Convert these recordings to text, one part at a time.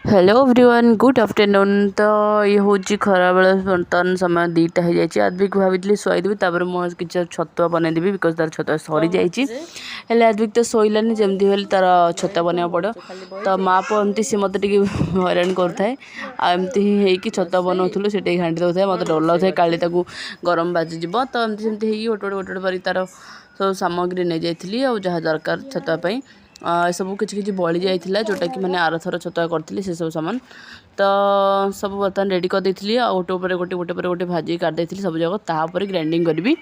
Hello everyone good afternoon. तो ये हूँ खरा बेले बर्तमान समय 2टा हो जाए। आदविक को भाई शुआईदेवी मुझे किसी छतुआ बनईदेवी बिकज तार छतुआ सरी जाइए। आदविक तो शोलानी जमी हेल्ले तार छतुआ बनवा पड़ो। तो माँ पो एमती सी मत हैरान करें आमती ही छतुआ बनाऊलु से घाटी दे था। मत डर लगे काली गरम बाजिज। तो एमती गोटे गोटे पर तार सब सामग्री नहीं जाइली और जहाँ दरकार छतुआ सब किसी बड़ी जाइला जोटा कि मैंने आरथर छतुआ करी से सब सामान। तो सब बर्तमान रेडी कर देती गोटे गोटे गोटे पर गोटे भाजी काटिदी सब जाक तापर ग्राइंडिंग करी।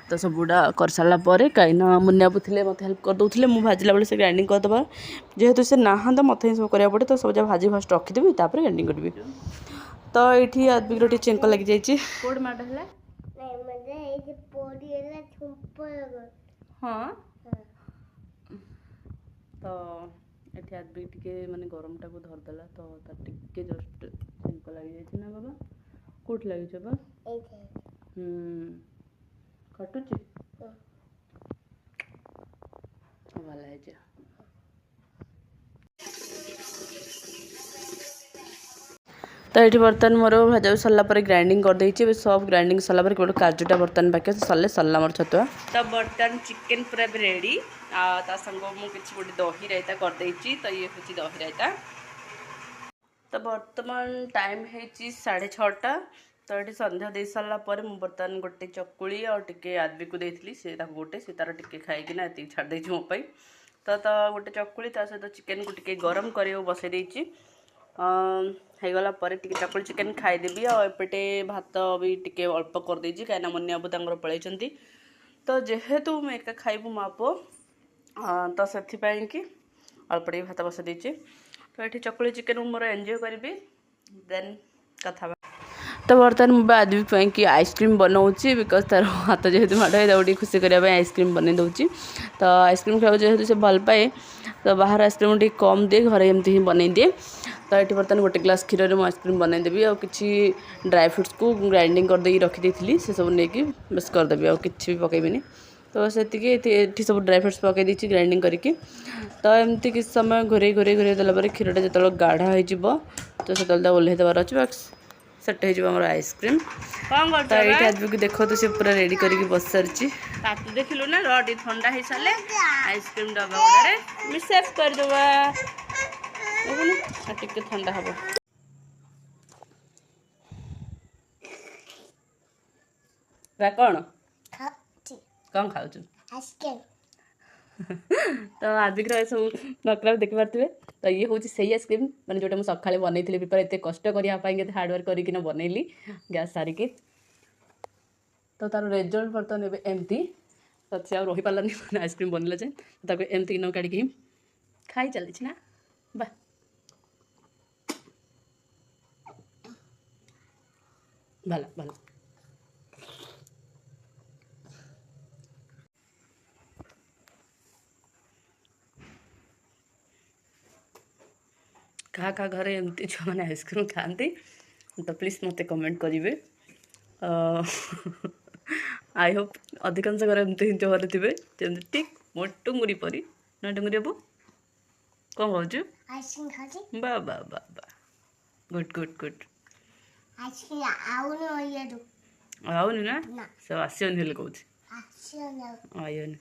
तो सब गुड़ा कर सारापर कहीं मुनियापू थे मत हेल्प करदे मुझे भाजला बेले से ग्राइंडिंग करदे जेहेतु से ना तो मत ही सब करा पड़े। तो सब जगह भाजी फास्ट रखीदेवी तापर ग्राइंडिंग करी। तो ये आदमी चेंक लग जाइए कोड माड़ है। हाँ तो ये आदमी टे माने गरम टाक धरदेला तो टे जस्ट चेंक लग जाए ना बाबा कौट लगे बा कटुच भल है। तो ये बर्तमान मोर भाजा सरलापर ग्राइंडिंग कर देछि सब ग्राइंडिंग सरलापर गोटे काजुटा बर्तमान बाकी सरले सरला मोर छतुआ। तो बर्तमान चिकेन पूरा भी रेडी संग मुझे गोटे दही रायता कर देछि। तो ये हूँ दही रायता। तो बर्तमान टाइम है 6:30। तो ये संध्या दे सारापर मुझे बर्तमान गोटे चकुली और टे आदमी को देती से गोटे से तार टे खाईकिना ये छाड़ी मोपाई। तो गोटे चकुली सहित चिकेन को टे गरम कर बसई देछि होगला चकुली चिकेन खाईदेवी आउटे भात भी टे अल्प कर देछि कहीं मुनियाबू तक पलैंती। तो जेहेतु मुझे एका खाइबू माँ पु तो से कि अल्प टे भात बसई देछि। तो ये चकुली चिकेन मोर एंजॉय करी देन कथा। तो बर्तमान मुझे आदमी कि आइसक्रीम बनाऊँगी बिकज तार हाथ जेहेतु माड़ है खुशी करने आइसक्रीम बन दूसरी। तो आइसक्रीम खावा जेहेतु से भल पाए तो बाहर आइसक्रीम टे कम दिए घरे एमती ही बनई दिए। तो ये बर्तमान गोटे ग्लास क्षीर में आइसक्रीम बनईदेवी और किसी ड्राई फ्रुट्स को ग्राइंडिंग करदे रखी से सब नहीं बस करदेवी और किसी भी पकेबी। तो से सब ड्राई फ्रुट्स पकई देती ग्राइंडिंग करके। तो एमती किसी समय घोरे घोरे घोरे देलापर क्षीरटा जो गाढ़ा हो तो से ओल्हे देवार अच्छे सेट हो आम आइसक्रीम। तो ये आदमी को देखो तो सी पूरा रेडी करके बस सारी देखिलु ना रडी ठंडा हो सारे आइसक्रीम डबा गुड़े मिसेस करदे टे ठंडा हम कौन कौन खाऊ तो आदिक सब नकला देखी पारे। तो ये हूँ से आइसक्रीम मैंने जोटा मुझे सका बनई पेपर एत कष्ट करने हार्डवर्क करके बनैली गैस सारिकी। तो तार रिजल्ट बर्तमान एमती तो से रही पारानी आइसक्रीम बनला जाए एमती न काढ़ी खाई चली ना बा भला भला। क्या घरे एमती जो मैंने आइसक्रीम खाती तो प्लीज मत कमेंट करेंगे। आई होप अधिकांश घर एमती जो घर थे जमी ठीक मो टुंगुरी परी ना टुंगुरी बाबू कौन खाऊ बा बा बा बा गुड गुड गुड आउन ना सब आसन कौन आयन।